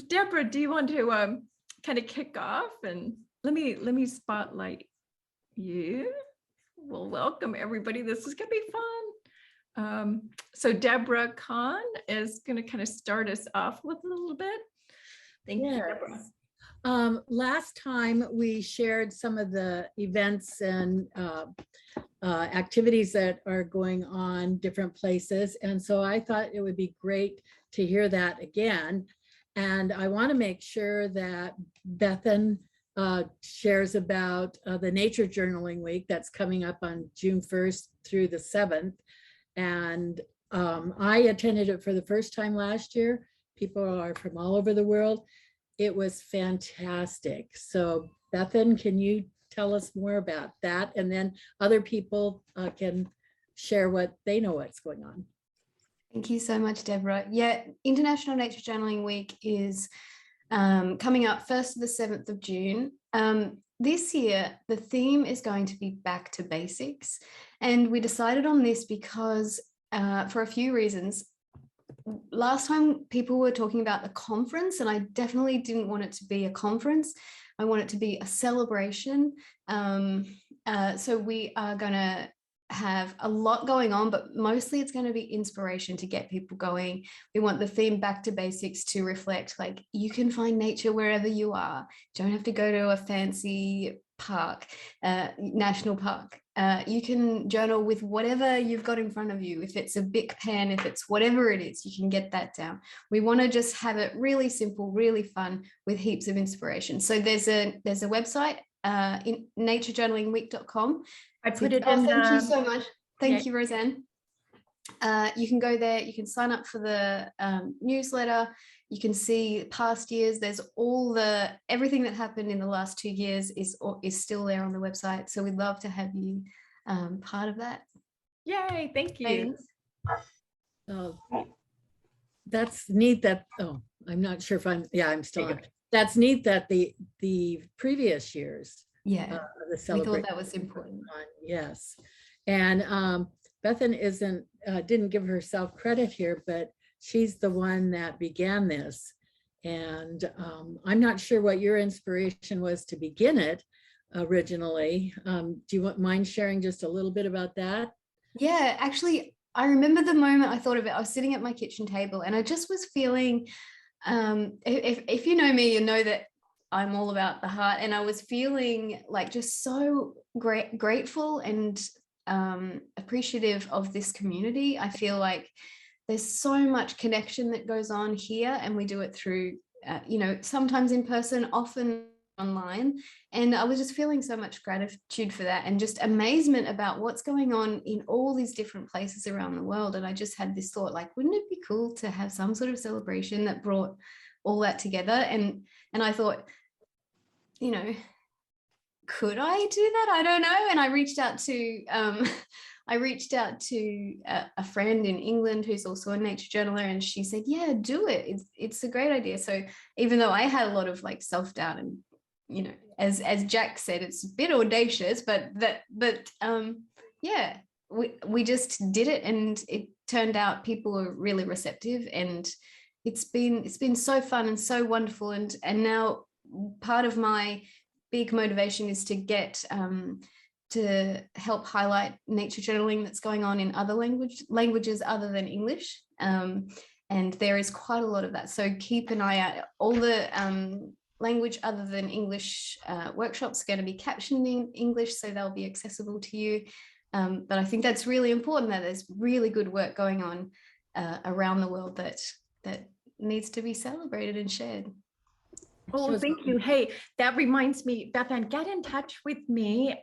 Deborah, do you want to kind of kick off, and let me spotlight you. Well, welcome everybody. This is gonna be fun. So Deborah Kahn is going to kind of start us off with a little bit. Thank you, Deborah. Last time we shared some of the events and activities that are going on different places. And so I thought it would be great to hear that again. And I want to make sure that Bethan shares about the Nature Journaling Week that's coming up on June 1st through the 7th. And I attended it for the first time last year. People are from all over the world. It was fantastic. So Bethan, can you tell us more about that? And then other people can share what they know what's going on. Thank you so much, Deborah. Yeah, International Nature Journaling Week is coming up 1st to the 7th of June. This year, the theme is going to be back to basics. And we decided on this because for a few reasons. Last time people were talking about the conference, and I definitely didn't want it to be a conference. I want it to be a celebration. So we are going to have a lot going on, but mostly it's going to be inspiration to get people going. We want the theme back to basics to reflect like you can find nature wherever you are. You don't have to go to a fancy park, national park. You can journal with whatever you've got in front of you. If it's a Bic pen, if it's whatever it is, you can get that down. We want to just have it really simple, really fun with heaps of inspiration. So there's a website, in naturejournalingweek.com. I put it in. Thank you so much. Thank you, Roseanne. You can go there. You can sign up for the newsletter. You can see past years. There's everything that happened in the last 2 years is still there on the website. So we'd love to have you part of that. Yay! Thank you. Oh, that's neat. I'm not sure if I'm still on. That's neat that the previous years. Yeah, the we thought that was important. Yes, and Bethan didn't give herself credit here, but she's the one that began this. And I'm not sure what your inspiration was to begin it originally. Do you mind sharing just a little bit about that? Yeah, actually, I remember the moment I thought of it. I was sitting at my kitchen table and I just was feeling, if you know me, you know that I'm all about the heart. And I was feeling like just so grateful and appreciative of this community. I feel like there's so much connection that goes on here, and we do it through, sometimes in person, often online. And I was just feeling so much gratitude for that and just amazement about what's going on in all these different places around the world. And I just had this thought, like, wouldn't it be cool to have some sort of celebration that brought all that together? And I thought, could I do that? I don't know. And I reached out to a friend in England who's also a nature journaler, and she said, yeah, do it. It's a great idea. So even though I had a lot of like self-doubt and, as Jack said, it's a bit audacious, but we just did it, and it turned out people were really receptive, and it's been so fun and so wonderful. And now part of my big motivation is to get to help highlight nature journaling that's going on in other languages other than English. And there is quite a lot of that. So keep an eye out. All the language other than English workshops are going to be captioned in English, so they'll be accessible to you. But I think that's really important, that there's really good work going on around the world that needs to be celebrated and shared. Oh, thank you. Hey, that reminds me, Bethan, get in touch with me.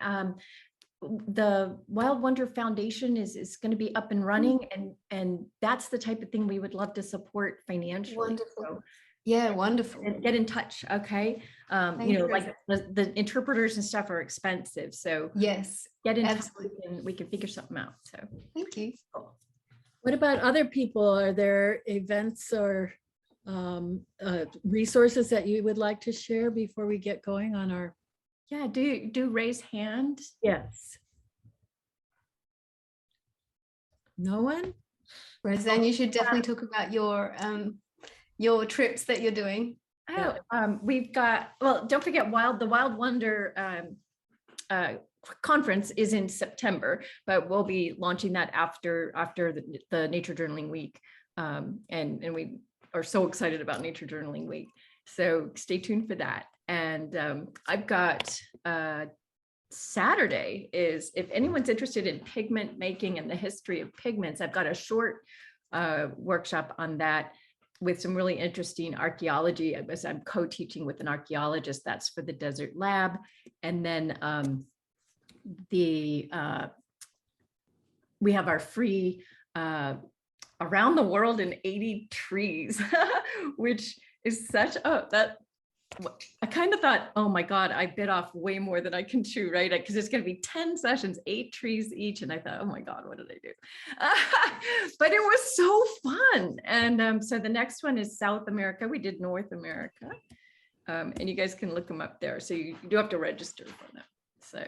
The Wild Wonder Foundation is going to be up and running, and that's the type of thing we would love to support financially. Wonderful. So, yeah, wonderful. Get in touch, okay? Like the interpreters and stuff are expensive, so yes, get in touch and we can figure something out. So thank you. Cool. What about other people? Are there events or resources that you would like to share before we get going on our? Yeah, do raise hand. Yes. No one? Roseanne, you should definitely talk about your trips that you're doing. Oh, we've got, well, don't forget the Wild Wonder conference is in September, but we'll be launching that after the Nature Journaling Week. And we are so excited about Nature Journaling Week. So stay tuned for that. And I've got Saturday is, if anyone's interested in pigment making and the history of pigments, I've got a short workshop on that with some really interesting archaeology. I'm co-teaching with an archaeologist. That's for the Desert Lab. And then we have our free Around the World in 80 Trees, which is such I kind of thought, oh my God, I bit off way more than I can chew, right? Because it's going to be 10 sessions, 8 trees each. And I thought, oh my God, what did I do? But it was so fun. And so the next one is South America. We did North America. And you guys can look them up there. So you do have to register for them. So,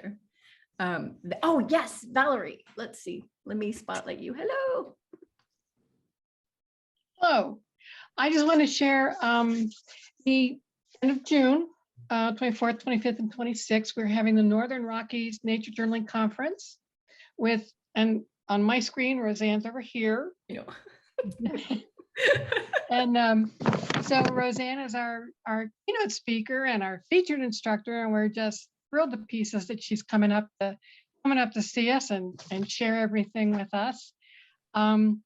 oh yes, Valerie, let's see. Let me spotlight you. Hello. Hello. I just want to share the end of June, 24th, 25th, and 26th, we're having the Northern Rockies Nature Journaling Conference with, and on my screen, Roseanne's over here. You know. And so Roseanne is our keynote speaker and our featured instructor, and we're just thrilled to pieces that she's coming up to see us and share everything with us. And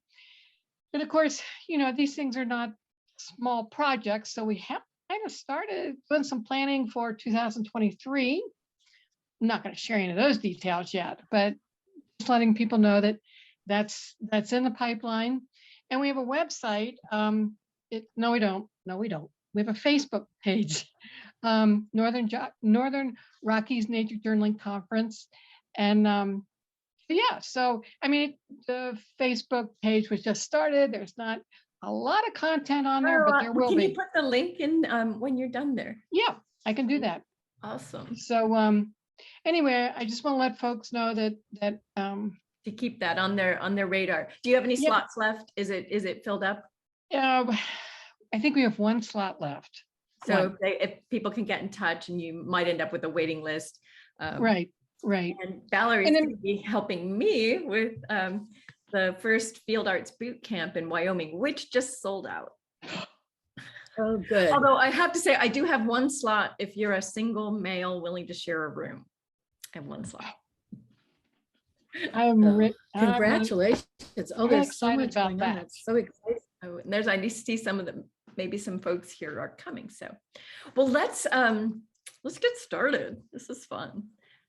of course, you know, these things are not small projects, so we have kind of started doing some planning for 2023. I'm not going to share any of those details yet, but just letting people know that that's in the pipeline. And we have a website. No, we don't. We have a Facebook page, Northern Rockies Nature Journaling Conference. And yeah, so I mean, the Facebook page was just started. There's not a lot of content on there, but there will be. Can you put the link in when you're done there? Yeah, I can do that. Awesome. So anyway, I just want to let folks know that to keep that on their radar. Do you have any slots left? Is it filled up? Yeah, I think we have one slot left. So if people can get in touch, and you might end up with a waiting list. Right. And Valerie's going to be helping me with the first Field Arts Boot Camp in Wyoming, which just sold out. Oh, good. Although I have to say, I do have one slot if you're a single male willing to share a room. I have one slot. Congratulations. Oh, there's so much about going on. that. That's so exciting. Oh, and I need to see some of them. Maybe some folks here are coming. So, well, let's get started. This is fun.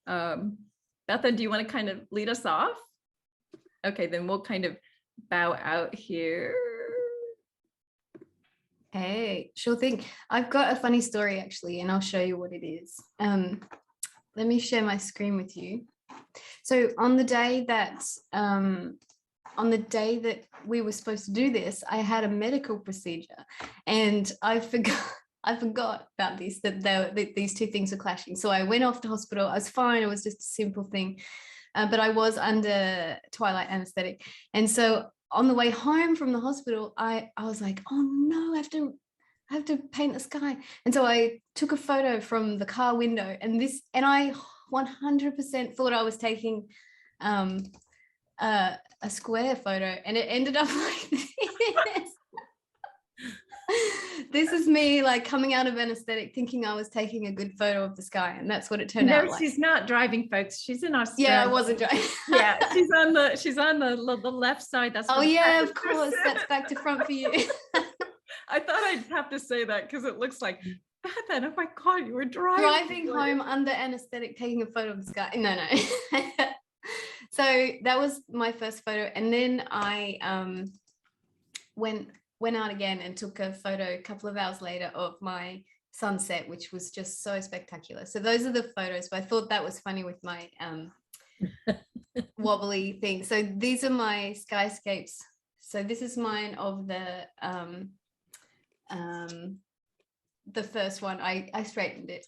Bethan, do you want to kind of lead us off? Okay, then we'll kind of bow out here. Hey, sure thing. I've got a funny story actually, and I'll show you what it is. Let me share my screen with you. So on the day that we were supposed to do this, I had a medical procedure, and I forgot about this, that these two things were clashing. So I went off to hospital. I was fine. It was just a simple thing, but I was under twilight anesthetic. And so on the way home from the hospital, I was like, oh no, I have to paint the sky. And so I took a photo from the car window, and I 100% thought I was taking a square photo, and it ended up like this. This is me like coming out of anesthetic thinking I was taking a good photo of the sky, and that's what it turned out like. She's not driving, folks. She's in Australia. Yeah, I wasn't driving. Yeah, she's on the left side. That's of course. That's back to front for you. I thought I'd have to say that because it looks like Bethan, oh my God, you were driving home under anesthetic, taking a photo of the sky. No. So that was my first photo, and then I went out again and took a photo a couple of hours later of my sunset, which was just so spectacular. So those are the photos, but I thought that was funny with my wobbly thing. So these are my skyscapes. So this is mine of the first one. I straightened it.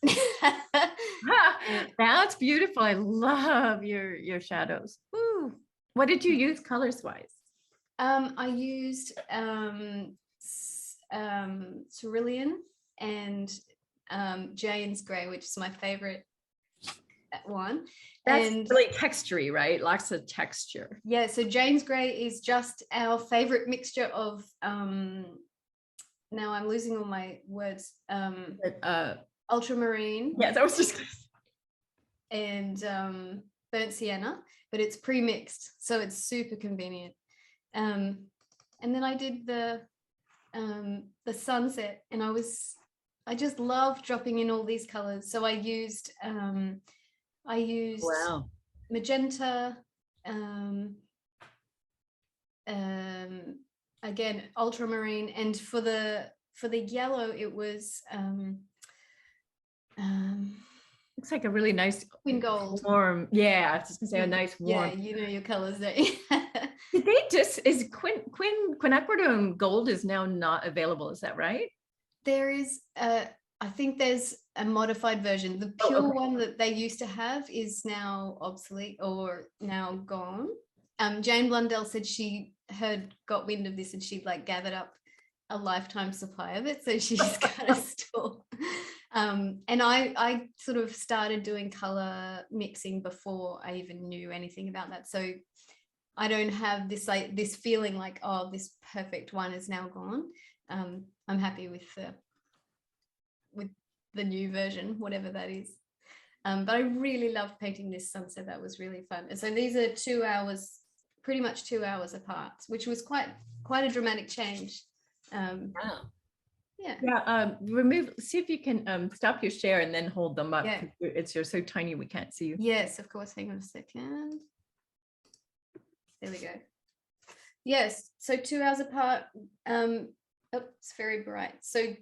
That's beautiful. I love your shadows. Woo. What did you use colors wise? I used cerulean and Jane's Grey, which is my favorite one. That's And really textury, right? Lots of texture. yeah, so Jane's Grey is just our favorite mixture of now I'm losing all my words. Ultramarine. Yes, I was just And burnt sienna, but it's pre-mixed, so it's super convenient. And then I did the sunset, and I just love dropping in all these colors. So I used Wow. magenta, again ultramarine, and for the yellow it was looks like a really nice Queen Gold. warm. Yeah, I was just gonna say a nice warm. Yeah, you know your colors, don't you? Did they just is quinacridone gold is now not available? Is that right? There is I think there's a modified version. The Oh, pure okay. one that they used to have is now obsolete or now gone. Jane Blundell said she got wind of this, and she'd like gathered up a lifetime supply of it, so she's got a store. And I sort of started doing color mixing before I even knew anything about that, so I don't have this like this feeling like, oh, this perfect one is now gone. I'm happy with the new version, whatever that is. But I really loved painting this sunset. That was really fun. And so these are 2 hours, pretty much 2 hours apart, which was quite a dramatic change. Wow. Yeah. Yeah. See if you can stop your share and then hold them up. Yeah. You're so tiny we can't see you. Yes, of course. Hang on a second. There we go. Yes, so 2 hours apart. Oh, it's very bright. So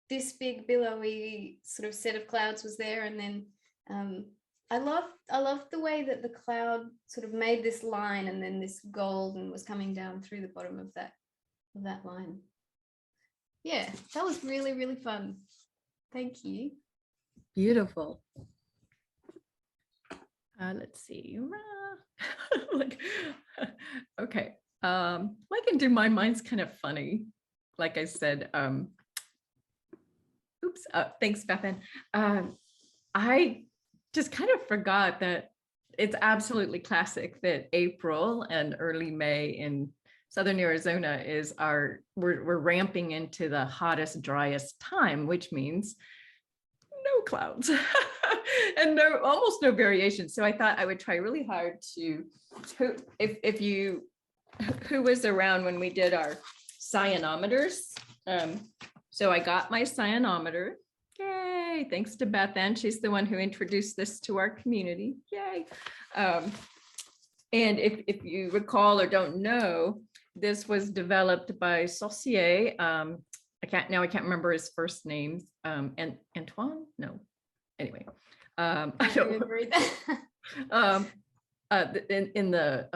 this big billowy sort of set of clouds was there, and then I love the way that the cloud sort of made this line, and then this golden was coming down through the bottom of that line. Yeah, that was really, really fun. Thank you. Beautiful. Let's see. Like, okay. I can do mine. Mine's kind of funny. Like I said, oops, thanks, Bethan. I just kind of forgot that it's absolutely classic that April and early May in Southern Arizona is we're ramping into the hottest, driest time, which means no clouds and almost no variation. So I thought I would try really hard to, who was around when we did our cyanometers. So I got my cyanometer. Yay, thanks to Beth Ann. She's the one who introduced this to our community. Yay. And if you recall or don't know, this was developed by Saucier. I can't remember his first name. And Antoine? No. Anyway. I don't remember in the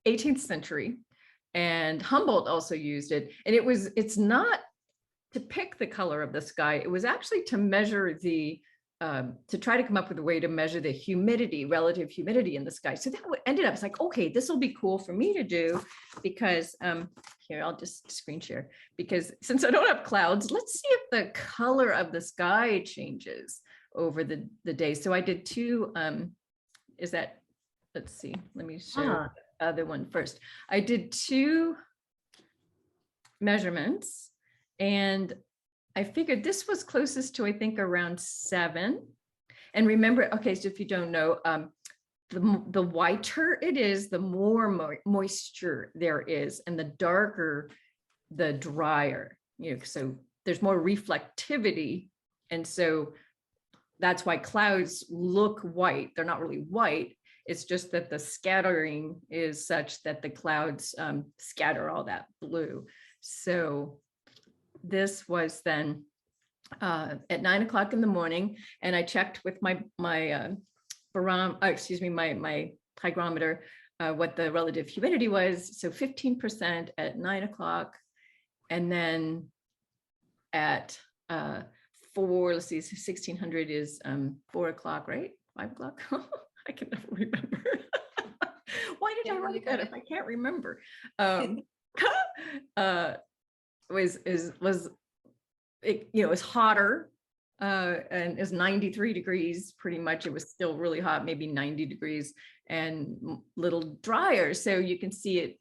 18th century, and Humboldt also used it. And it's not to pick the color of the sky. It was actually to measure to try to come up with a way to measure the humidity, relative humidity in the sky. So that ended up, it's like, okay, this will be cool for me to do, because here, I'll just screen share, because since I don't have clouds, let's see if the color of the sky changes over the day. So I did two, let's see, let me show the other one first. I did two measurements, and I figured this was closest to, I think, around 7. And remember, okay, so if you don't know, the whiter it is, the more moisture there is, and the darker, the drier. So there's more reflectivity, and so that's why clouds look white. They're not really white. It's just that the scattering is such that the clouds scatter all that blue. So this was then at 9 o'clock in the morning, and I checked with my hygrometer what the relative humidity was. So 15% at 9 o'clock, and then at 1600 is 4 o'clock, right? 5 o'clock. I can never remember. Why did I write that if I can't remember? Was it was hotter, and it's 93 degrees pretty much. It was still really hot, maybe 90 degrees, and little drier. So you can see it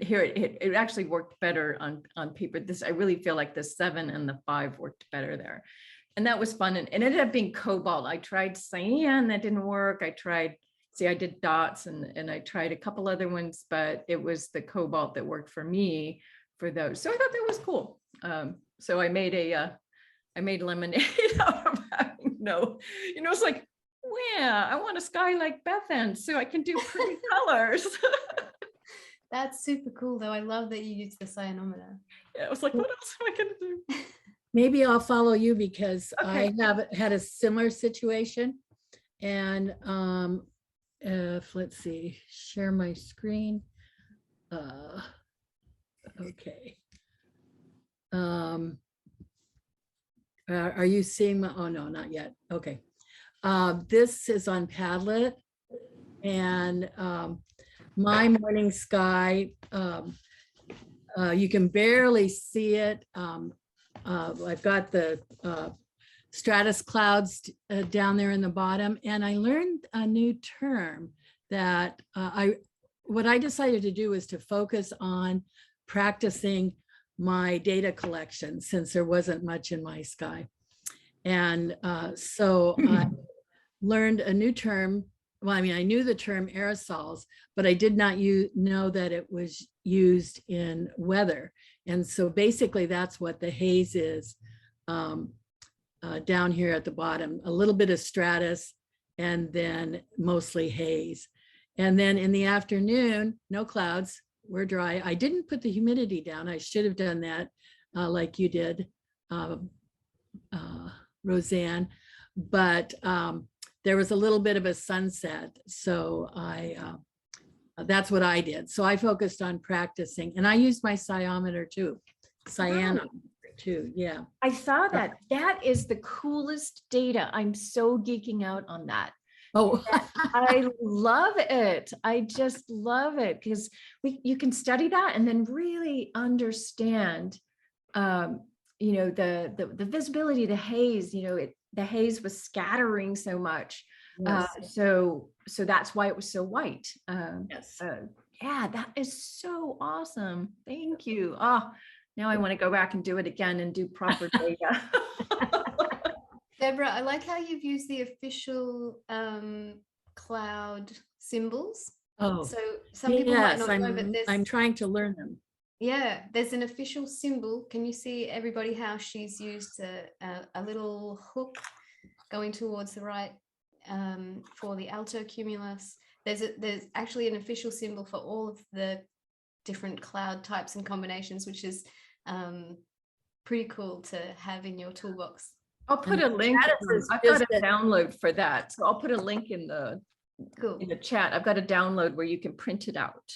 here. It actually worked better on paper. I really feel like the 7 and the 5 worked better there. And that was fun. And it ended up being cobalt. I tried cyan, that didn't work. I did dots and I tried a couple other ones, but it was the cobalt that worked for me for those. So I thought that was cool. So I made lemonade out of having it's like, yeah, I want a sky like Bethan so I can do pretty colors. That's super cool though. I love that you used the cyanometer. Yeah, I was like, what else am I gonna do? Maybe I'll follow you because Okay. I have had a similar situation. And let's see, share my screen. Okay. Are you seeing my, oh no, not yet. Okay. This is on Padlet, and my morning sky, you can barely see it. I've got the stratus clouds down there in the bottom, and I learned a new term that what I decided to do was to focus on practicing my data collection since there wasn't much in my sky. And so I learned a new term. Well, I mean, I knew the term aerosols, but I did not know that it was used in weather. And so basically that's what the haze is down here at the bottom, a little bit of stratus and then mostly haze. And then in the afternoon, no clouds, we're dry. I didn't put the humidity down. I should have done that like you did, Roseanne, but there was a little bit of a sunset. So that's what I did. So I focused on practicing, and I used my cyanometer too. Cyanometer too, yeah. I saw that. That is the coolest data. I'm so geeking out on that. Oh, I love it. I just love it because you can study that and then really understand, the visibility, the haze. The haze was scattering so much, yes. so that's why it was so white. Yes. Yeah, that is so awesome. Thank you. Oh, now I want to go back and do it again and do proper data. Deborah, I like how you've used the official cloud symbols. Oh, So some people might yes, not know, but I'm trying to learn them. yeah, there's an official symbol. Can you see everybody how she's used a little hook going towards the right for the alto cumulus? There's actually an official symbol for all of the different cloud types and combinations, which is pretty cool to have in your toolbox. I'll put a link. I've got a download for that. So I'll put a link in the chat. I've got a download where you can print it out.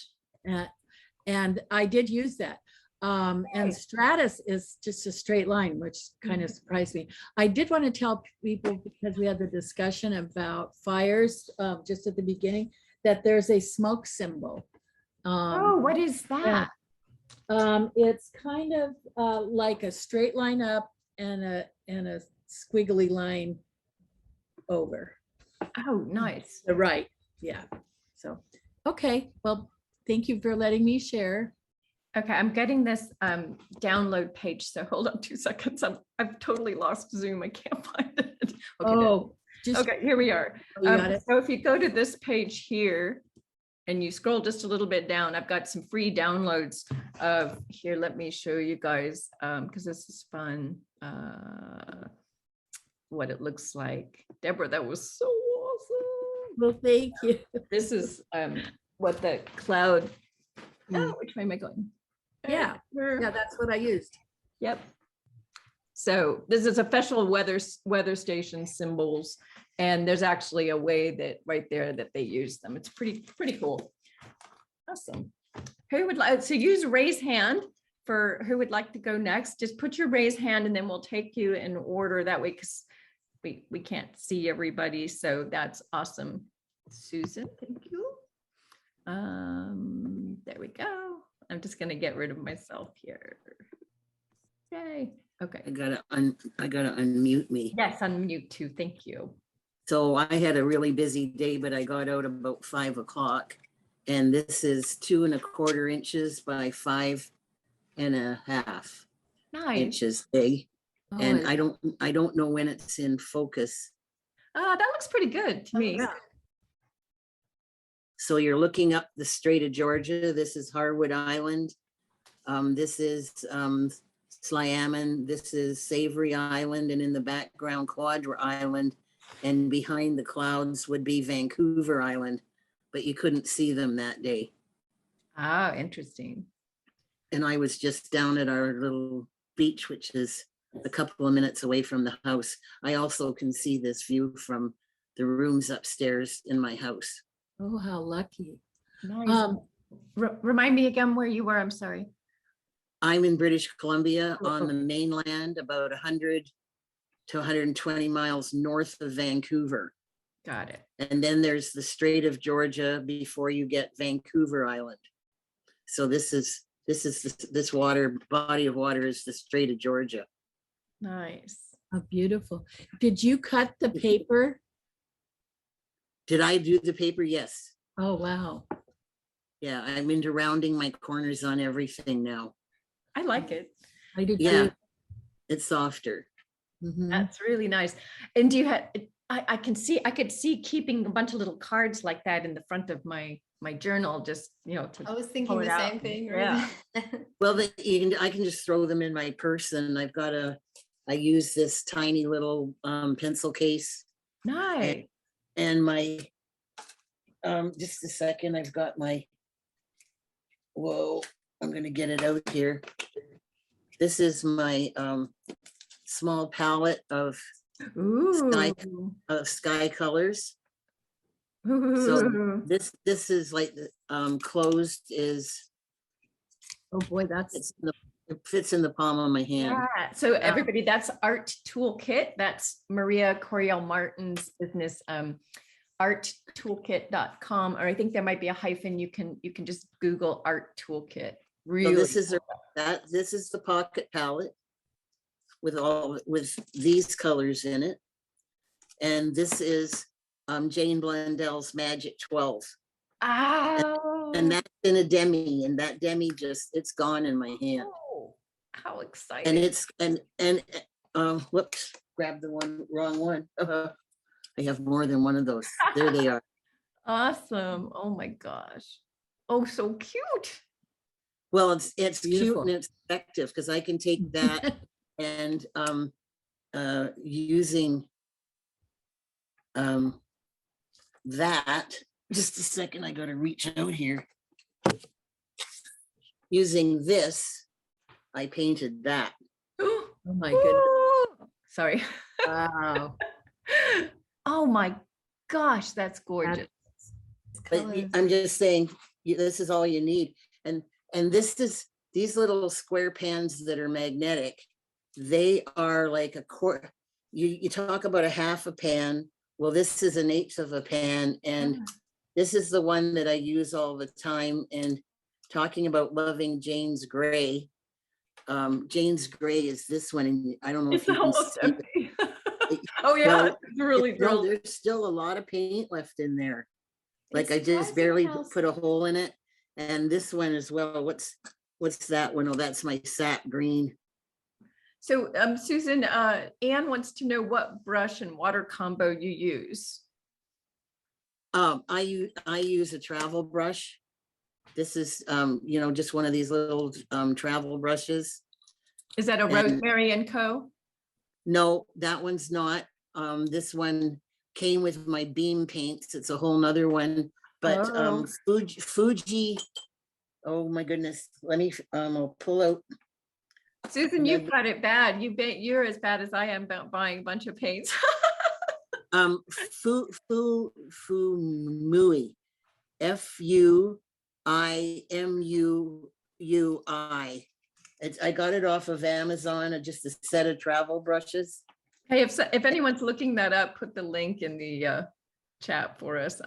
And I did use that. And stratus is just a straight line, which kind of surprised me. I did want to tell people, because we had the discussion about fires just at the beginning, that there's a smoke symbol. What is that? It's kind of like a straight line up and a squiggly line over. Oh, nice. The right. Yeah. So, okay. Well, thank you for letting me share. Okay, I'm getting this download page. So hold on 2 seconds. I've totally lost Zoom. I can't find it. Okay, okay, here we are. So if you go to this page here and you scroll just a little bit down, I've got some free downloads of here. Let me show you guys because this is fun. What it looks like. Deborah, that was so awesome. Well, thank you. This is what the cloud. Oh, which way am I going? Yeah, that's what I used. Yep. So this is official weather station symbols, and there's actually a way that right there that they use them. It's pretty cool. Awesome. Who would like to use raise hand for who would like to go next? Just put your raise hand and then we'll take you in order that way, because we can't see everybody. So that's awesome. Susan, thank you. There we go. I'm just going to get rid of myself here. Yay. Okay. I gotta unmute me. Yes, unmute too. Thank you. So I had a really busy day, but I got out about 5 o'clock. And this is 2¼ inches by 5½ Nice. inches big. Oh, And I don't know when it's in focus. That looks pretty good to me. yeah. So you're looking up the Strait of Georgia. This is Harwood Island. This is Sliammon. This is Savory Island. And in the background, Quadra Island. And behind the clouds would be Vancouver Island. But you couldn't see them that day. Ah, interesting. And I was just down at our little beach, which is a couple of minutes away from the house. I also can see this view from the rooms upstairs in my house. Oh, how lucky. Nice. Remind me again where you were. I'm sorry. I'm in British Columbia Oh, on the mainland, about 100 to 120 miles north of Vancouver. Got it. And then there's the Strait of Georgia before you get Vancouver Island. So this body of water is the Strait of Georgia. Nice. How beautiful. Did you cut the paper? Did I do the paper? Yes. Oh, wow. Yeah, I'm into rounding my corners on everything now. I like it. I do Yeah, too. it's softer. Mhm. That's really nice. And do you have, I could see keeping a bunch of little cards like that in the front of my journal, just, to I was pull thinking it the out. same thing. Yeah. Well, I can just throw them in my purse, and I use this tiny little pencil case, Nice. and my, just a second, I've got my, whoa, I'm gonna get it out here. This is my small palette of Ooh. sky colors. Ooh. This is like the closed is, Oh, boy, that's, it fits in the palm of my hand. Yeah. So everybody, that's Art Toolkit. That's Maria Coriel Martin's business, arttoolkit.com, or I think there might be a hyphen. You can just Google Art Toolkit. Really. So this is the pocket palette with these colors in it. And this is Jane Blundell's Magic 12. Oh, And that's in a demi, and that demi it's gone in my hand. oh, how exciting. And it's whoops, grab the wrong one. I have more than one of those. There they are. Awesome. Oh my gosh. Oh, so cute. Well, it's cute Beautiful. and it's effective because I can take that and using that, just a second, I gotta reach out here. Using this, I painted that. oh my goodness. Ooh. Sorry. Wow. Oh my gosh, that's gorgeous. But I'm just saying, this is all you need. And these little square pans that are magnetic, they are like a quart. You talk about a half a pan. Well, this is 1/8 of a pan. And this is the one that I use all the time. And talking about loving Jane's Gray. Jane's Gray is this one. And I don't know It's if you can almost see empty. it. Oh yeah, Well, it's really No, real. there's still a lot of paint left in there. Like I It's just surprising barely how put a hole in it. And this one as well. What's that one? Oh, that's my sap green. So Susan, Anne wants to know what brush and water combo you use. I use a travel brush. This is just one of these little travel brushes. Is that a And- Rosemary and Co? No, that one's not. This one came with my beam paints. It's a whole nother one. But Oh. Fuji, oh my goodness, let me I'll pull out. Susan, you've got it bad. You're as bad as I am about buying a bunch of paints. Fumui, Fuimui. I got it off of Amazon, just a set of travel brushes. Hey, if anyone's looking that up, put the link in the chat for us.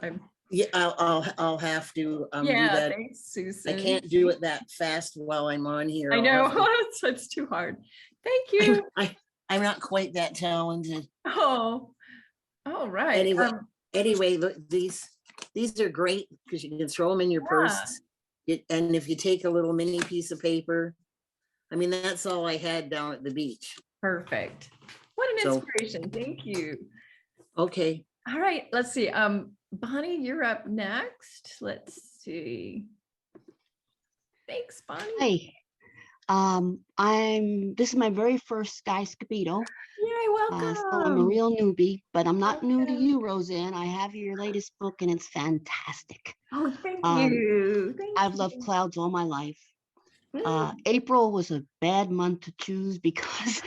Yeah, I'll have to do Yeah, that. thanks, I Susan. can't do it that fast while I'm on here. I I'll know, have to- it's too hard. Thank you. I'm not quite that talented. Oh, all right. Anyway, look, these are great because you can throw them in your purse. And if you take a little mini piece of paper, I mean, that's all I had down at the beach. Perfect. What an So- inspiration. Thank you. Okay. All right, let's see. Bonnie, you're up next. Let's see. Thanks, Bonnie. Hi, this is my very first Skyscapito. Yay, welcome. So I'm a real newbie, but I'm not new to you, Roseanne. I have your latest book and it's fantastic. Oh, thank Um, you. Thank I've you. loved clouds all my life. Mm. April was a bad month to choose because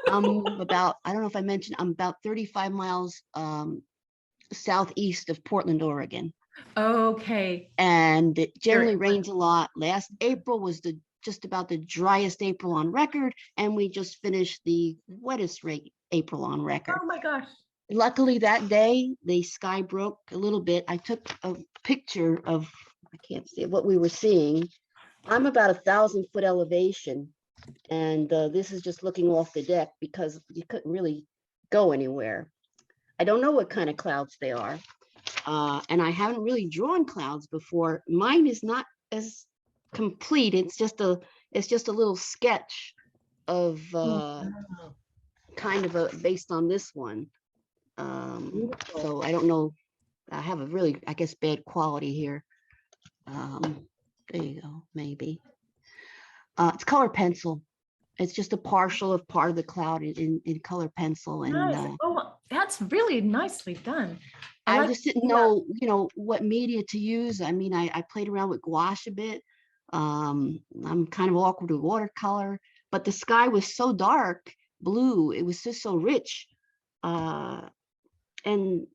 I don't know if I mentioned, I'm about 35 miles southeast of Portland, Oregon. Okay. And it generally Very rains a lot. Last April was just about the driest April on record, and we just finished the wettest April on record. Oh my gosh. Luckily that day the sky broke a little bit. I took a picture of, I can't see what we were seeing. I'm about 1,000-foot elevation, and this is just looking off the deck because you couldn't really go anywhere. I don't know what kind of clouds they are, and I haven't really drawn clouds before. Mine is not as complete. It's just a little sketch of kind of based on this one. So I don't know. I have a really, I guess, bad quality here. There you go, maybe. It's color pencil. It's just a partial of part of the cloud in color pencil. And Nice. Oh, that's really nicely done. I like just didn't know, what media to use. I mean, I played around with gouache a bit. I'm kind of awkward with watercolor, but the sky was so dark blue. It was just so rich. And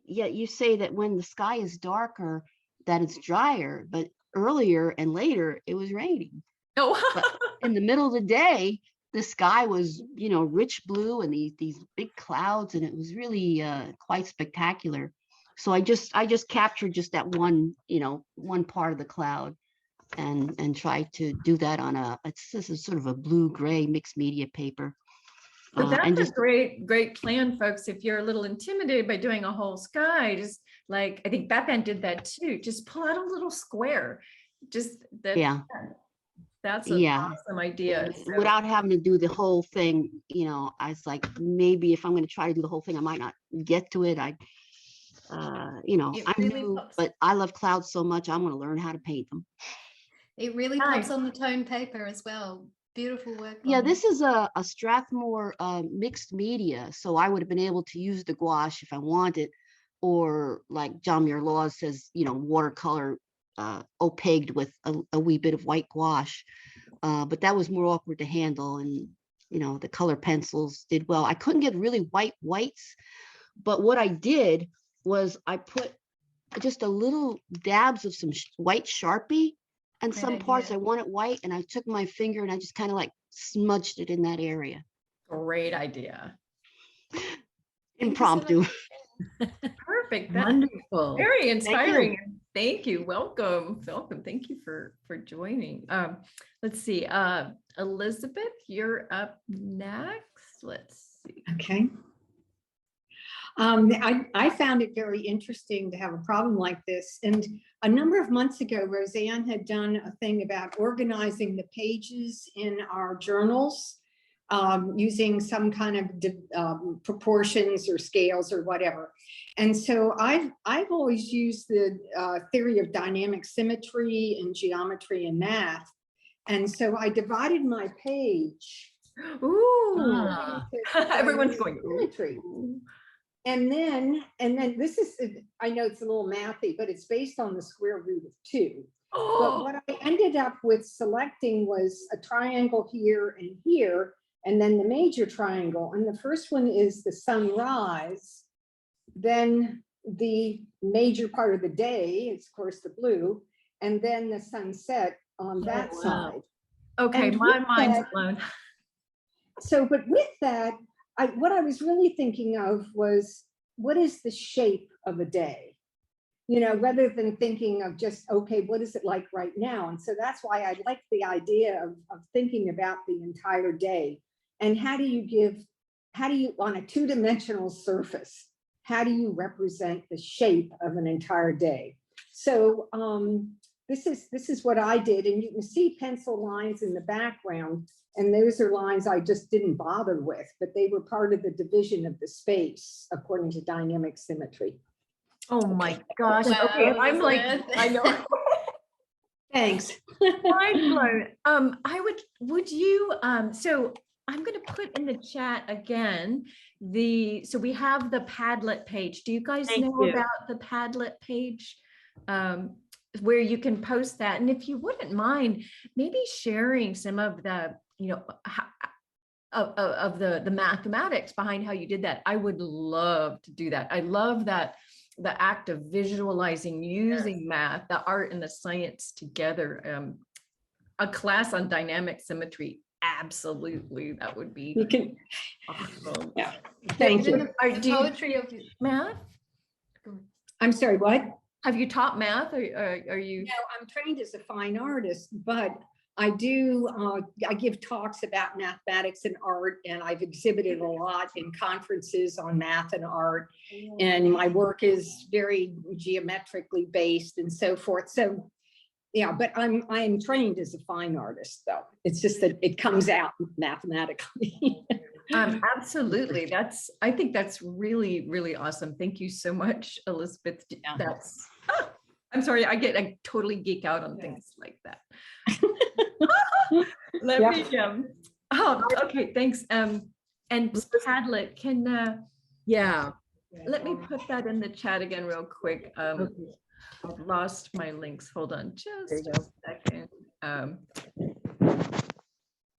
yet you say that when the sky is darker, that it's drier, but earlier and later it was raining. Oh. But in the middle of the day, the sky was, rich blue and these big clouds, and it was really quite spectacular. So I just captured just that one part of the cloud and tried to do that on this is sort of a blue-gray mixed media paper. But that's and just a great plan, folks. If you're a little intimidated by doing a whole sky, just like I think Batman did that too. Just pull out a little square. Just that. Yeah. That's an awesome idea. So, without having to do the whole thing, I was like, maybe if I'm going to try to do the whole thing, I might not get to it. I'm really new, helps. but I love clouds so much. I'm going to learn how to paint them. It really Nice. pops on the tone paper as well. Beautiful work. Yeah, Bonnie. this is a Strathmore mixed media, so I would have been able to use the gouache if I wanted, or like John Muir Laws says, watercolor opaqued with a wee bit of white gouache. But that was more awkward to handle, and the color pencils did well. I couldn't get really whites, but what I did was I put just a little dabs of some white Sharpie, and Great some parts I idea. wanted white, and I took my finger and I just kind of like smudged it in that area. great idea. Impromptu. Perfect. That's Wonderful. very inspiring. Thank you. Welcome. Thank you for joining. Let's see. Elizabeth, you're up next. Let's see. Okay. I found it very interesting to have a problem like this. And a number of months ago, Roseanne had done a thing about organizing the pages in our journals using some kind of proportions or scales or whatever. And so I've always used the theory of dynamic symmetry in geometry and math. And so I divided my page. Ooh. into Everyone's dynamic going. symmetry. Ooh. And then this is, I know it's a little mathy, but it's based on the square root of 2. But Oh. what I ended up with selecting was a triangle here and here, and then the major triangle. And the first one is the sunrise. Then the major part of the day is, of course, the blue, and then the sunset on that wow. side. Okay, And my with mind's that- blown. So, but with that, what I was really thinking of was, what is the shape of a day? you know, rather than thinking of just, okay, what is it like right now? And so that's why I like the idea of thinking about the entire day. And how do you, on a two-dimensional surface, how do you represent the shape of an entire day? So this is what I did. And you can see pencil lines in the background. And those are lines I just didn't bother with, but they were part of the division of the space according to dynamic symmetry. Oh my gosh. Wow, Okay, I'm like, Elizabeth. I know. Thanks. Mind blown. Would you, so I'm gonna put in the chat again, so we have the Padlet page. Do you guys Thank know you. about the Padlet page? Where you can post that. And if you wouldn't mind, maybe sharing some of the, you know, of the mathematics behind how you did that. I would love to do that. I love that the act of visualizing, using math, the art and the science together. A class on dynamic symmetry, absolutely, that would be You can, awesome. yeah, thank you. Do you Poetry of math? I'm sorry, what? Have you taught math, or are you? No, I'm trained as a fine artist, but I do, I give talks about mathematics and art, and I've exhibited a lot in conferences on math and art. And my work is very geometrically based and so forth. So, yeah, but I'm trained as a fine artist, though. It's just that it comes out mathematically. Absolutely. I think that's really, really awesome. Thank you so much, Elizabeth. I'm sorry, I totally geek out on things like that. Let me, okay, thanks. And Padlet, can, Yeah. let me put that in the chat again real quick. I've lost my links. Hold on just a second.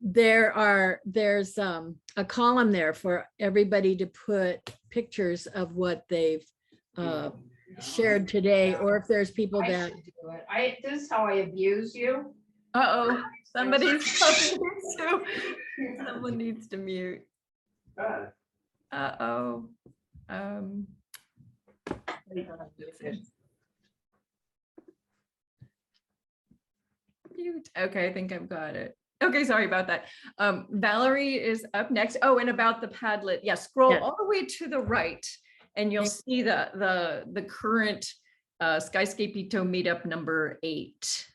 There's a column there for everybody to put pictures of what they've shared today, or if there's people that This is how I abuse you. Uh-oh, someone needs to mute. Uh-oh. Mute. Okay, I think I've got it. Okay, sorry about that. Valerie is up next. Oh, and about the Padlet. Yeah, scroll all the way to the right and you'll see the current Skyscapito meetup number 8.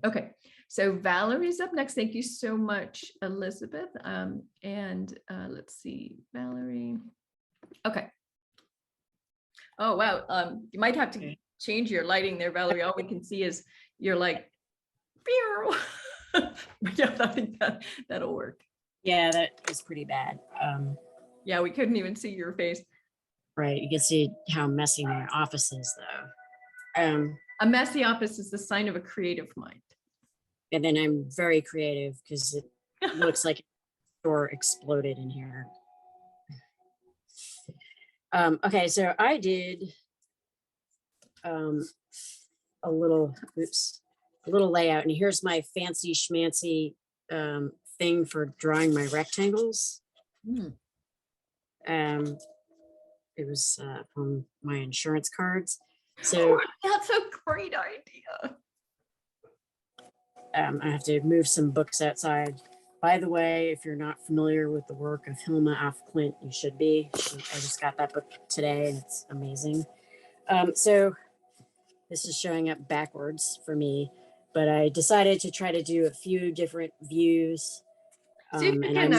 Okay, so Valerie's up next. Thank you so much, Elizabeth. And let's see, Valerie. Okay. Oh, wow. You might have to change your lighting there, Valerie. All we can see is you're like, yeah, I think that'll work. Yeah, that is pretty bad. Yeah, we couldn't even see your face. Right, you can see how messy my office is, though. A messy office is the sign of a creative mind. And then I'm very creative because it looks like a door exploded in here. Okay, so I did a little layout, and here's my fancy schmancy thing for drawing my rectangles. It was from my insurance cards. So that's a great idea. I have to move some books outside. By the way, if you're not familiar with the work of Hilma af Klint, you should be. I just got that book today and it's amazing. So this is showing up backwards for me, but I decided to try to do a few different views. See if you can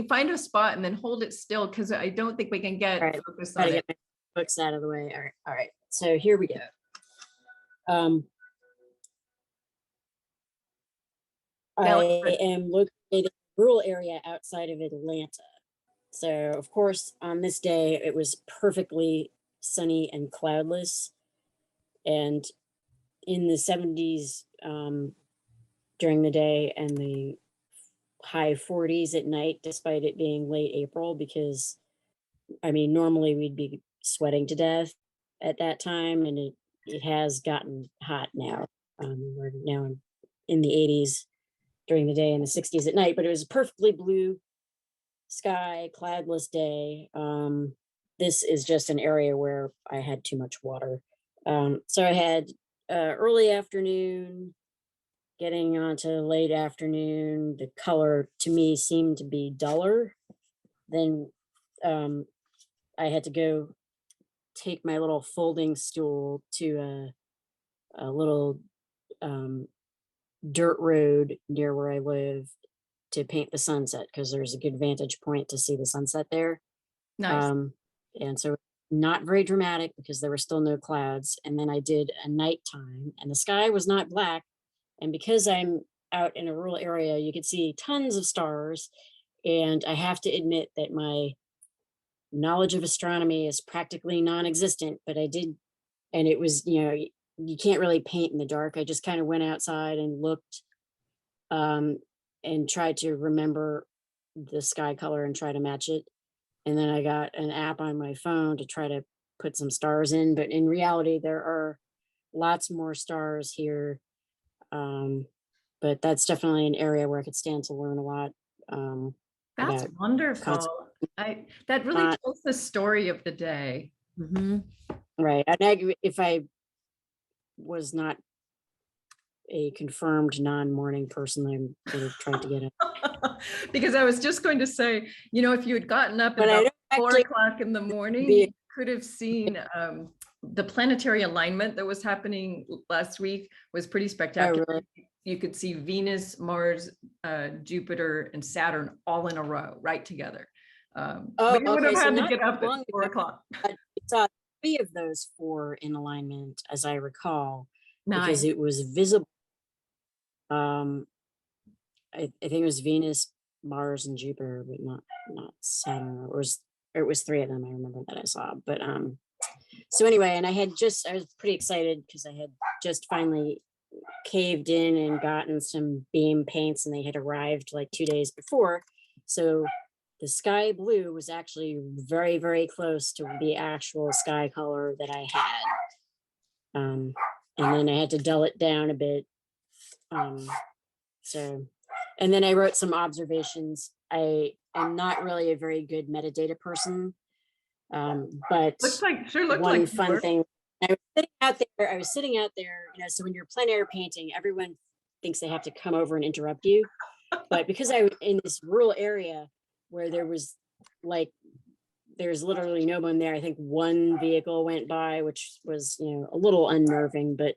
find a spot and then hold it still, because I don't think we can get focus on it. Get my books out of the way. All right. So here we go. I am located in a rural area outside of Atlanta. So of course, on this day, it was perfectly sunny and cloudless. And in the 70s during the day and the high 40s at night, despite it being late April, because I mean, normally we'd be sweating to death at that time, and it has gotten hot now. We're now in the 80s during the day and the 60s at night, but it was a perfectly blue sky, cloudless day. This is just an area where I had too much water. So I had early afternoon, getting onto late afternoon. The color to me seemed to be duller. Then I had to go take my little folding stool to a little dirt road near where I live to paint the sunset, because there's a good vantage point to see the sunset there. Nice. And so not very dramatic because there were still no clouds. And then I did a nighttime and the sky was not black. And because I'm out in a rural area, you could see tons of stars. And I have to admit that my knowledge of astronomy is practically non-existent, but I did, and it was, you can't really paint in the dark. I just kind of went outside and looked and tried to remember the sky color and try to match it. And then I got an app on my phone to try to put some stars in, but in reality, there are lots more stars here. But that's definitely an area where I could stand to learn a lot. That's about wonderful. That really tells the story of the day. Right. And if I was not a confirmed non-morning person, I would have tried to get it. Because I was just going to say, if you had gotten up at But I about don't 4 actually o'clock in the morning, be- you could have seen the planetary alignment that was happening last week was pretty spectacular. really? You could see Venus, Mars, Jupiter, and Saturn all in a row, right together. But you would have had to get up at 4 o'clock. I saw 3 of those 4 in alignment, as I recall, because Nice. it was visible. I think it was Venus, Mars, and Jupiter, but not Saturn. It was 3 of them. I remember that I saw. But so anyway, and I was pretty excited because I had just finally caved in and gotten some beam paints, and they had arrived like 2 days before. So the sky blue was actually very, very close to the actual sky color that I had. And then I had to dull it down a bit. And then I wrote some observations. I am not really a very good metadata person, but one fun thing. I was sitting out there, so when you're plein air painting, everyone thinks they have to come over and interrupt you. But because I was in this rural area where there's literally no one there. I think one vehicle went by, which was, a little unnerving, but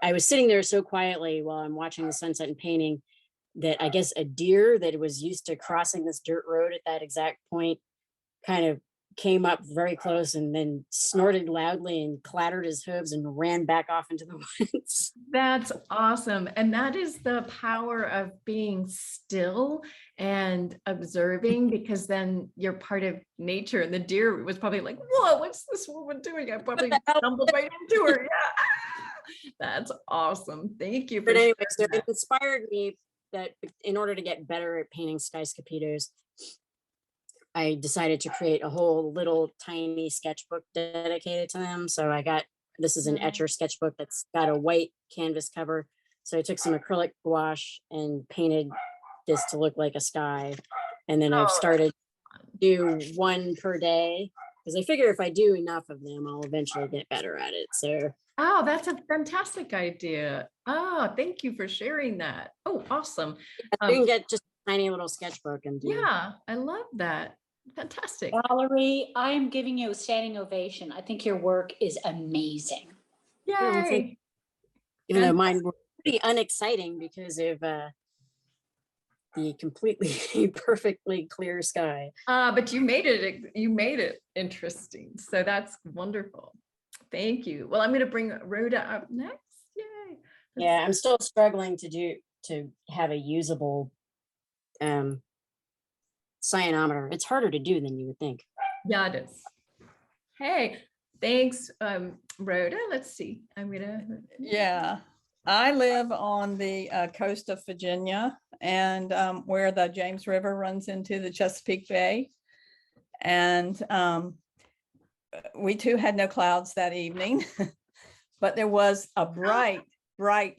I was sitting there so quietly while I'm watching the sunset and painting that I guess a deer that was used to crossing this dirt road at that exact point kind of came up very close and then snorted loudly and clattered his hooves and ran back off into the woods. That's awesome. And that is the power of being still and observing, because then you're part of nature. And the deer was probably like, whoa, what's this woman doing? I probably stumbled right into her. Yeah. That's awesome. Thank you. But anyway, so it inspired me that in order to get better at painting skyscapitos, I decided to create a whole little tiny sketchbook dedicated to them. So this is an etcher sketchbook that's got a white canvas cover. So I took some acrylic gouache and painted this to look like a sky. And then I've started to do 1 per day, because I figure if I do enough of them, I'll eventually get better at it. So. Oh, that's a fantastic idea. Oh, thank you for sharing that. Oh, awesome. You can get just a tiny little sketchbook and do. Yeah, I love that. Fantastic. Valerie, I am giving you a standing ovation. I think your work is amazing. Yay. Even though mine were pretty unexciting because of the completely perfectly clear sky. But you made it interesting. So that's wonderful. Thank you. Well, I'm going to bring Rhoda up next. Yay. Yeah, I'm still struggling to have a usable cyanometer. It's harder to do than you would think. Yeah, it is. Hey, thanks, Rhoda. Let's see. Yeah, I live on the coast of Virginia, and where the James River runs into the Chesapeake Bay. And we too had no clouds that evening, but there was a bright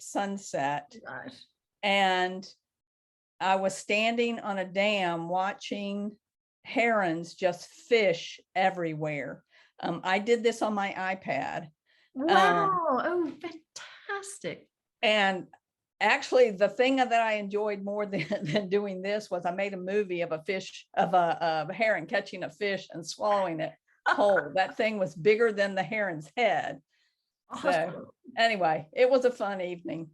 sunset. Gosh. And I was standing on a dam watching herons just fish everywhere. I did this on my iPad. Wow. Oh, fantastic. And actually, the thing that I enjoyed more than doing this was I made a movie of a fish, of a heron catching a fish and swallowing it whole. That thing was bigger than the heron's head. So anyway, it was a fun evening.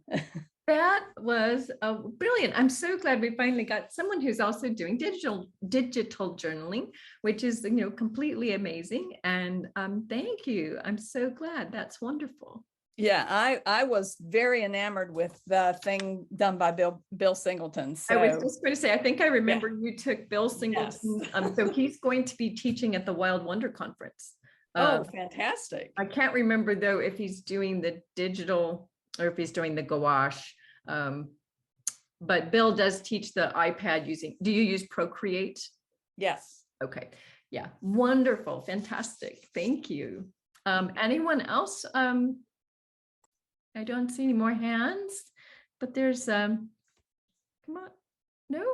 That was brilliant. I'm so glad we finally got someone who's also doing digital journaling, which is, you know, completely amazing. And thank you. I'm so glad. That's wonderful. Yeah, I was very enamored with the thing done by Bill Singleton. So I was just going to say, I think I remember you took Bill Singleton. Yes. So he's going to be teaching at the Wild Wonder Conference. Oh, fantastic. I can't remember though if he's doing the digital or if he's doing the gouache. But Bill does teach the iPad using, do you use Procreate? Yes. Okay. Yeah. Wonderful. Fantastic. Thank you. Anyone else? I don't see any more hands, but there's, come on. No?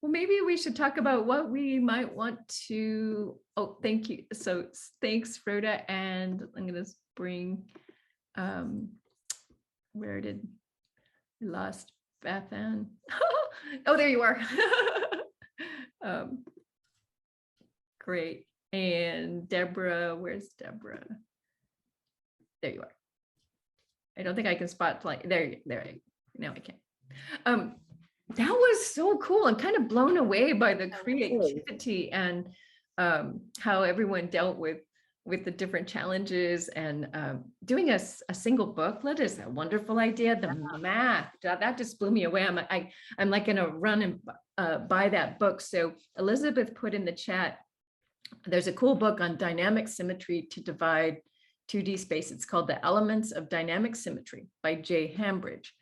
Well, maybe we should talk about what we might want to, oh, thank you. So thanks, Rhoda. And I'm going to bring, where did we lost Beth Ann? Oh, there you are. Great. And Deborah, where's Deborah? There you are. I don't think I can spotlight. There, now I can. That was so cool. I'm kind of blown away by the creativity and how everyone dealt with the different challenges, and doing a single booklet is a wonderful idea. The math, that just blew me away. I'm like gonna run and buy that book. So Elizabeth put in the chat, there's a cool book on dynamic symmetry to divide 2D space. It's called The Elements of Dynamic Symmetry by Jay Hambridge.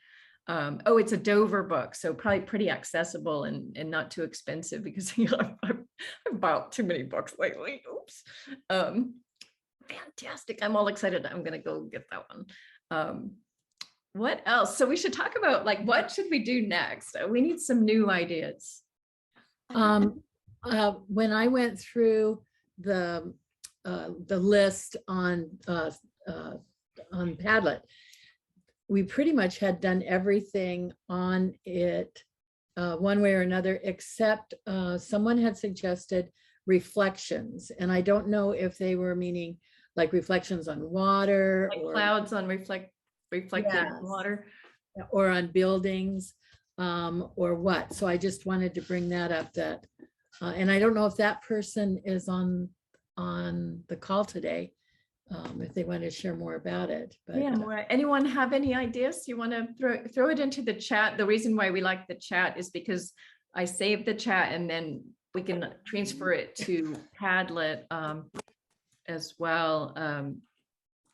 Oh, it's a Dover book, so probably pretty accessible and not too expensive, because you know, I've bought too many books lately. Oops. Fantastic. I'm all excited. I'm going to go get that one. What else? So we should talk about, like, what should we do next? We need some new ideas. When I went through the list on Padlet, we pretty much had done everything on it one way or another, except someone had suggested reflections. And I don't know if they were meaning like reflections on water, Like or clouds on reflecting Yes. water. or on buildings, or what. So I just wanted to bring that up, that, and I don't know if that person is on the call today, if they want to share more about it. But Yeah, anyone have any ideas? You want to throw it into the chat? The reason why we like the chat is because I save the chat and then we can transfer it to Padlet as well,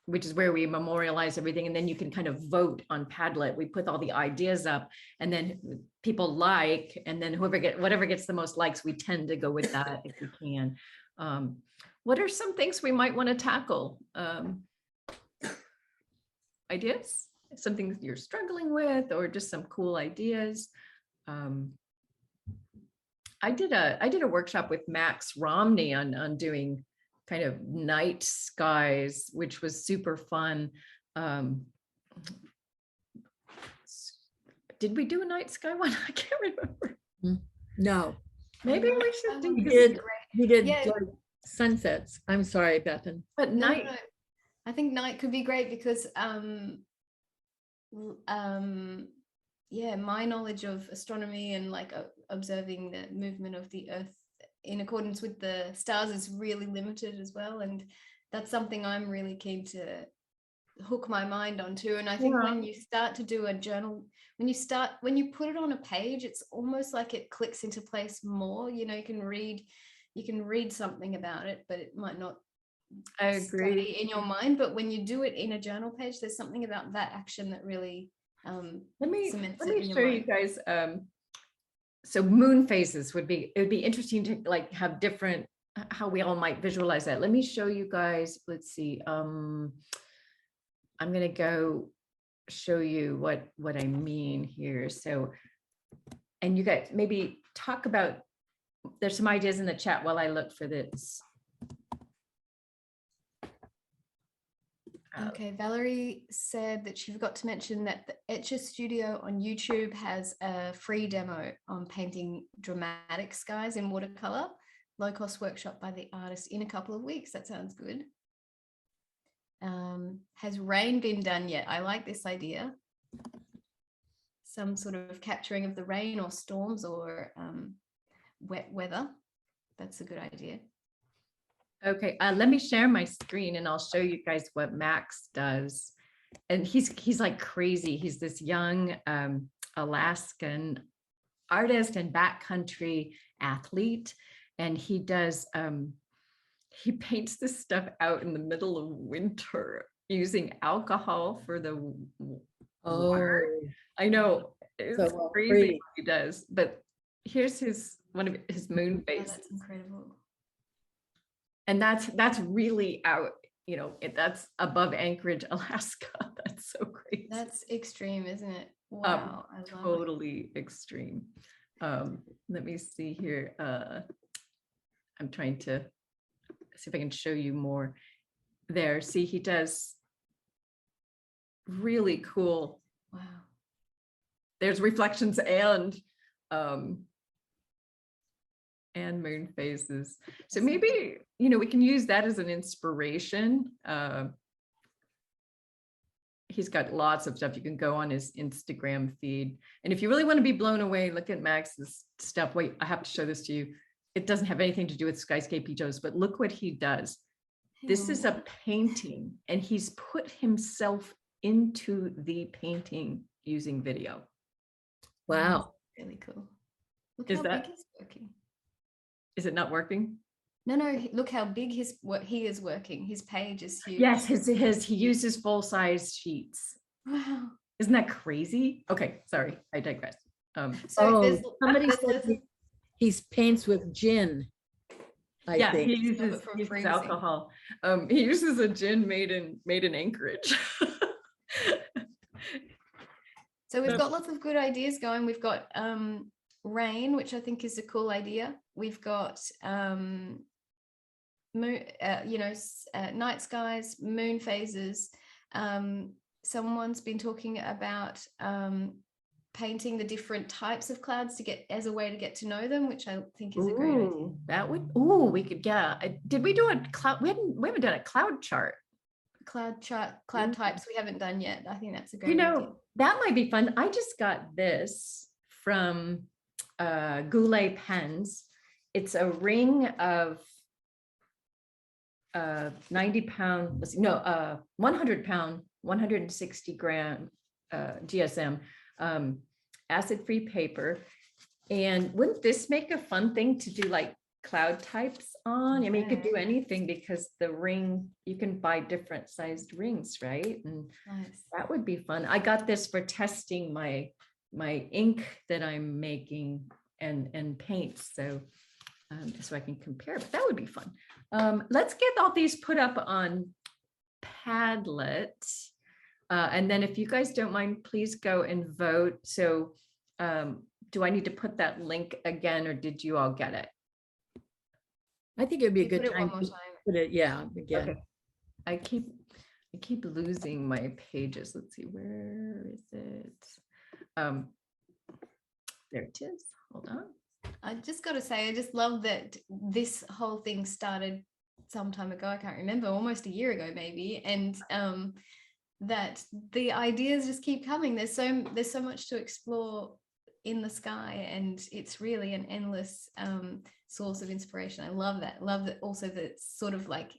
which is where we memorialize everything. And then you can kind of vote on Padlet. We put all the ideas up, and then people like, and then whatever gets the most likes, we tend to go with that if we can. What are some things we might want to tackle? Ideas? Something you're struggling with, or just some cool ideas? I did a workshop with Max Romney on doing kind of night skies, which was super fun. Did we do a night sky one? I can't remember. no, Maybe we should do. we did Yeah. like sunsets. I'm sorry, Bethan. But No, night. no. I think night could be great because yeah, my knowledge of astronomy and like observing the movement of the Earth in accordance with the stars is really limited as well, and that's something I'm really keen to hook my mind onto. And I think when you start to do a journal, when you put it on a page, it's almost like it clicks into place more. You know, you can read something about it, but it might not stay in your mind. But when you do it in a journal page, there's something about that action that really Let me cements it in your show you mind. guys. So moon phases it would be interesting to like have different, how we all might visualize that. Let me show you guys. Let's see. I'm gonna go show you what I mean here. So, and you guys maybe talk about, there's some ideas in the chat while I look for this. Okay, Valerie said that she forgot to mention that the Etcher Studio on YouTube has a free demo on painting dramatic skies in watercolor. Low-cost workshop by the artist in a couple of weeks. That sounds good. Has rain been done yet? I like this idea. Some sort of capturing of the rain or storms or wet weather. That's a good idea. Okay, let me share my screen and I'll show you guys what Max does. And he's like crazy. He's this young Alaskan artist and backcountry athlete. And he does, he paints this stuff out in the middle of winter using alcohol for the water. I know, it's So crazy free. what he does, but here's one of his moon Oh, faces. that's incredible. And that's really out, you know, that's above Anchorage, Alaska. That's so crazy. That's extreme, isn't it? Wow, I love it. Totally extreme. Let me see here. I'm trying to see if I can show you more there. See, he does really cool. Wow. There's reflections and moon phases. So maybe, you know, we can use that as an inspiration. He's got lots of stuff. You can go on his Instagram feed. And if you really want to be blown away, look at Max's stuff. Wait, I have to show this to you. It doesn't have anything to do with Skyscapitos, but look what he does. This is a painting and he's put himself into the painting using video. Wow. Really cool. Look Is how that- big it's working. Is it not working? No, look how big he is working. His page is huge. Yes, he uses full-size sheets. Wow. Isn't that crazy? Okay, sorry, I digress. So there's somebody there's said lots he paints with gin. I Yeah, think. he uses alcohol. He uses a gin made in Anchorage. So we've got lots of good ideas going. We've got rain, which I think is a cool idea. We've got moon, night skies, moon phases. Someone's been talking about painting the different types of clouds to get as a way to get to know them, which I think is a great idea. That would, we could, yeah. Did we do a cloud? We haven't done a cloud chart. Cloud types we haven't done yet. I think that's a great You idea. know, that might be fun. I just got this from Goulet Pens. It's a ring of 90-pound, 100-pound, 160-gram GSM acid-free paper. And wouldn't this make a fun thing to do like cloud types on? I mean, you could do anything because the ring, you can buy different sized rings, right? And Nice. that would be fun. I got this for testing my ink that I'm making and paint. So I can compare, but that would be fun. Let's get all these put up on Padlet. And then if you guys don't mind, please go and vote. So do I need to put that link again, or did you all get it? I think it'd be a You good put it time one more to time. put it, yeah, again. Okay. I keep losing my pages. Let's see, where is it? There it is. Hold on. I just got to say, I just love that this whole thing started some time ago. I can't remember, almost a year ago, maybe. And that the ideas just keep coming. There's so much to explore in the sky, and it's really an endless source of inspiration. I love that. Love that also that it's sort of like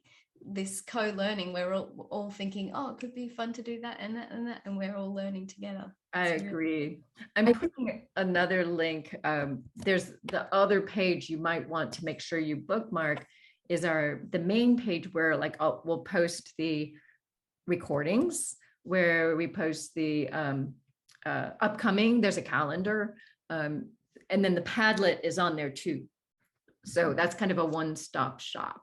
this co-learning. We're all thinking, oh, it could be fun to do that and that and that, and we're all learning together. I agree. I'm putting another link. There's the other page you might want to make sure you bookmark is the main page where like we'll post the recordings, where we post the upcoming, there's a calendar, and then the Padlet is on there too. So that's kind of a one-stop shop.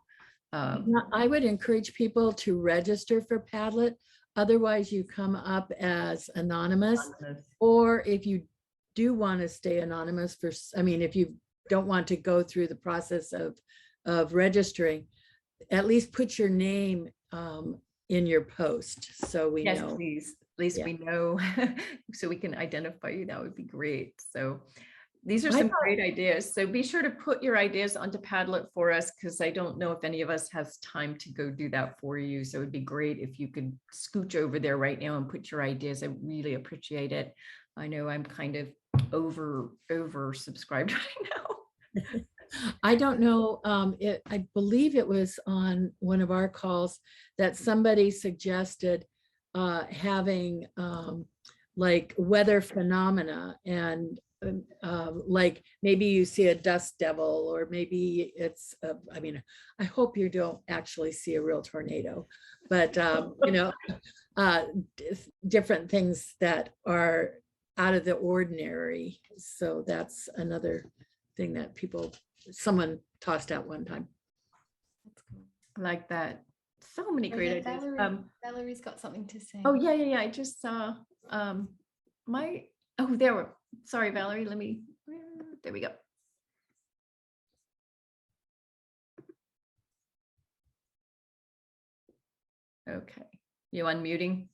I would encourage people to register for Padlet. Otherwise, you come up as anonymous. Or if you do want to stay anonymous if you don't want to go through the process of registering, at least put your name in your post, so we Yes, know. please. At least Yeah. we know, so we can identify you. That would be great. So these are I some thought- great ideas. So be sure to put your ideas onto Padlet for us, because I don't know if any of us has time to go do that for you. So it'd be great if you could scooch over there right now and put your ideas. I really appreciate it. I know I'm kind of over subscribed right now. I don't know, I believe it was on one of our calls that somebody suggested having like weather phenomena, and like maybe you see a dust devil, or maybe it's, I mean, I hope you don't actually see a real tornado, but you know, different things that are out of the ordinary. So that's another thing that someone tossed out one time. Like that. So many Oh, great yeah, ideas. Valerie's got something to say. Oh, yeah. I just saw sorry, Valerie, there we go. Okay, you unmuting?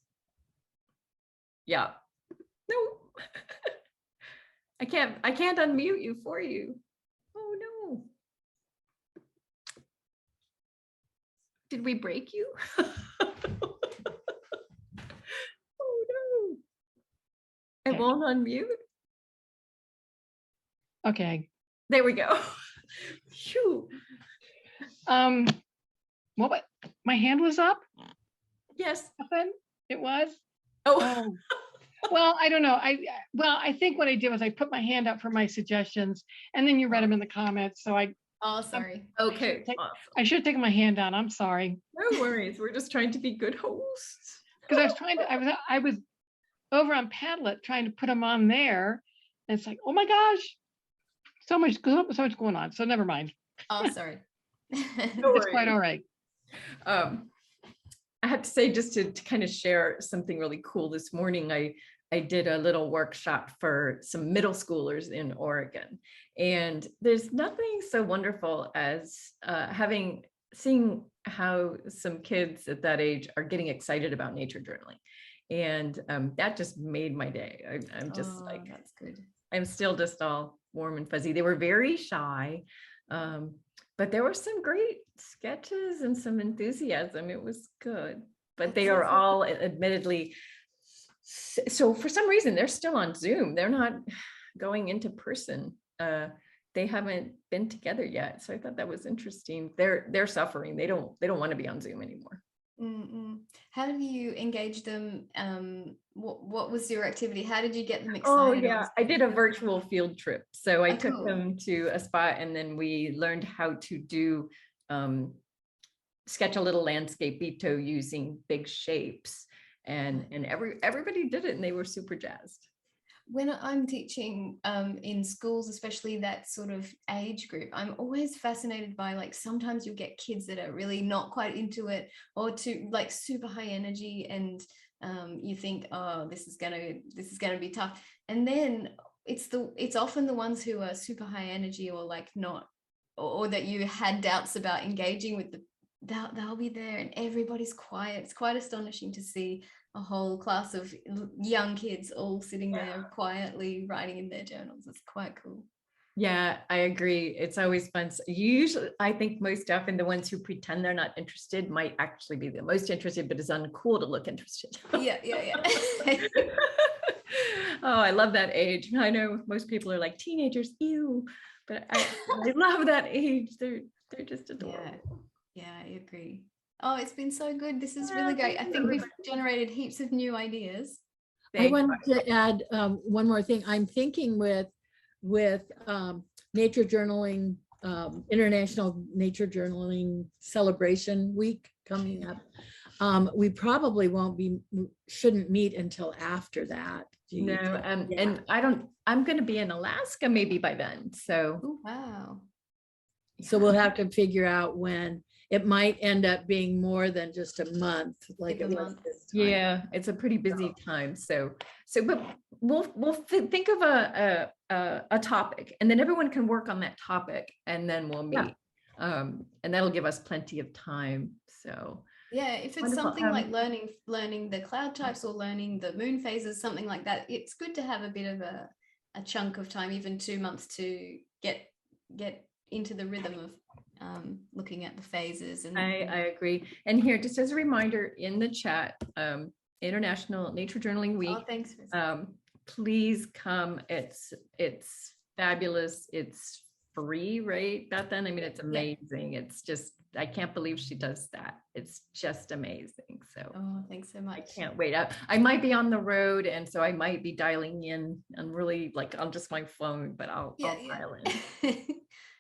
Yeah. No. I can't unmute you for you. Oh, no. Did we break you? Oh, no. It Okay. won't unmute. Okay. There we go. Phew. What, my hand was up? Yes. Nothing? It was? Oh. Oh. Well, I don't know. I think what I did was I put my hand up for my suggestions, and then you read them in the comments. So Oh, sorry. Okay. I should have taken my hand down. I'm sorry. No worries. We're just trying to be good hosts. Because I was trying to, I was over on Padlet trying to put them on there. And it's like, oh my gosh, so much going on. So never mind. Oh, sorry. It's quite all right. I have to say, just to kind of share something really cool this morning, I did a little workshop for some middle schoolers in Oregon. And there's nothing so wonderful as seeing how some kids at that age are getting excited about nature journaling. And that just made my day. I'm just like, that's good. I'm still just all warm and fuzzy. They were very shy, but there were some great sketches and some enthusiasm. It was good, but they are all admittedly, so for some reason, they're still on Zoom. They're not going into person. They haven't been together yet. So I thought that was interesting. They're suffering. They don't want to be on Zoom anymore. How did you engage them? What was your activity? How did you get them Oh excited? yeah, I did a virtual field trip. So I took cool. them to a spot, and then we learned how to do sketch a little Skyscapito using big shapes, and everybody did it, and they were super jazzed. When I'm teaching in schools, especially that sort of age group, I'm always fascinated by, like, sometimes you'll get kids that are really not quite into it, or to like super high energy, and you think, oh, this is gonna be tough, and then it's often the ones who are super high energy, or like not, or that you had doubts about engaging with, they'll be there and everybody's quiet. It's quite astonishing to see a whole class of young kids all sitting there quietly writing in their journals. It's quite cool. Yeah, I agree. It's always fun. Usually, I think most often the ones who pretend they're not interested might actually be the most interested, but it's uncool to look interested. Yeah. Oh, I love that age. I know most people are like teenagers, ew, but I love that age. They're just adorable. Yeah, I agree. Oh, it's been so good. This is really great. I think we've generated heaps of new ideas. I wanted to add one more thing. I'm thinking with nature journaling, International Nature Journaling Celebration Week coming up. We probably shouldn't meet until after that. No, and I'm going to be in Alaska maybe by then. So, oh, wow. So we'll have to figure out when. It might end up being more than just a month, like it was this time. Yeah, it's a pretty busy time. So, but we'll think of a topic, and then everyone can work on that topic, and then we'll meet. And that'll give us plenty of time. So, Yeah, if it's Wonderful. something like learning the cloud types or learning the moon phases, something like that, it's good to have a bit of a chunk of time, even 2 months, to get into the rhythm of looking at the phases. And I agree. And here, just as a reminder, in the chat, International Nature Journaling Week. oh, thanks. Rosanna. Please come. It's fabulous. It's free, right, Bethan? I mean, it's amazing. It's just, I can't believe she does that. It's just amazing. So Oh, thanks so much. I can't wait. I might be on the road, and so I might be dialing in and really like on just my phone, but I'll dial in.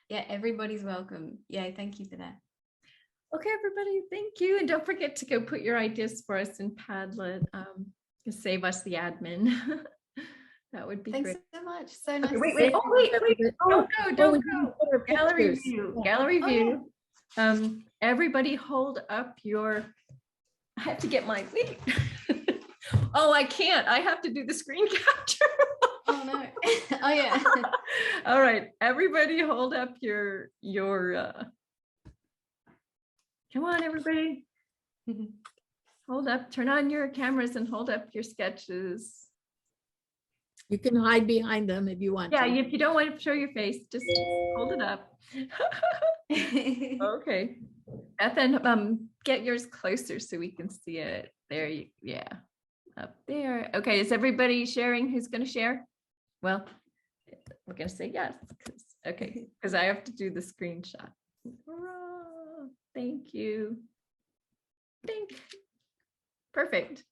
Yeah, everybody's welcome. Yeah, thank you for that. Okay, everybody, thank you. And don't forget to go put your ideas for us in Padlet. To save us the admin. That would be Thanks great. so much. So nice. Wait, to wait, see oh, wait, Oh, don't we didn't go. put our Gallery pictures. view, Yeah. gallery Oh, view. Everybody hold up your, I have to get my, wait. Oh, I can't. I have to do the screen capture. Oh no. Oh yeah. All right, everybody hold up your come on, everybody. Hold up, turn on your cameras and hold up your sketches. You can hide behind them if you want Yeah, to. if you don't want to show your face, just hold it up. Okay. Bethan, get yours closer so we can see it. There you, yeah, up there. Okay, is everybody sharing? Who's going to share? Well, we're going to say yes. Okay, because I have to do the screenshot. Hurrah. Thank you. Perfect.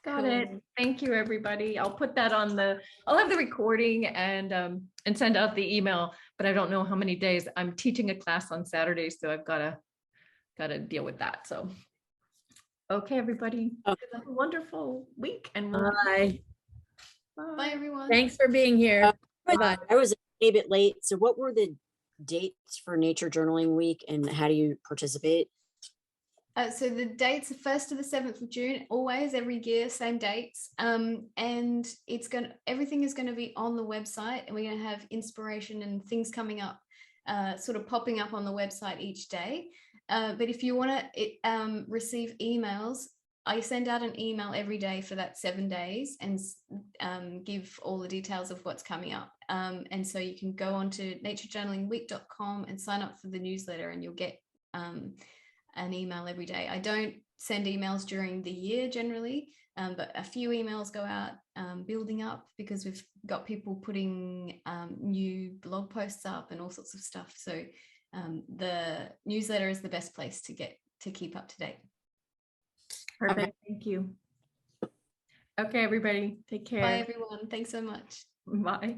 Got it. Thank you, everybody. I'll put that on I'll have the recording and send out the email, but I don't know how many days. I'm teaching a class on Saturday, so I've got to deal with that. So, okay, everybody. Have a wonderful week, and Bye. Bye everyone. Thanks for being here. Bye-bye. I was a bit late. So what were the dates for Nature Journaling Week and how do you participate? So the dates are 1st to the 7th of June, always every year, same dates. And everything is going to be on the website, and we're going to have inspiration and things coming up, sort of popping up on the website each day. But if you want to receive emails, I send out an email every day for that 7 days and give all the details of what's coming up. And so you can go on to naturejournalingweek.com and sign up for the newsletter, and you'll get an email every day. I don't send emails during the year generally, but a few emails go out building up, because we've got people putting new blog posts up and all sorts of stuff. So the newsletter is the best place to keep up to date. Perfect. Thank you. Okay, everybody, take care. Bye everyone. Thanks so much. Bye.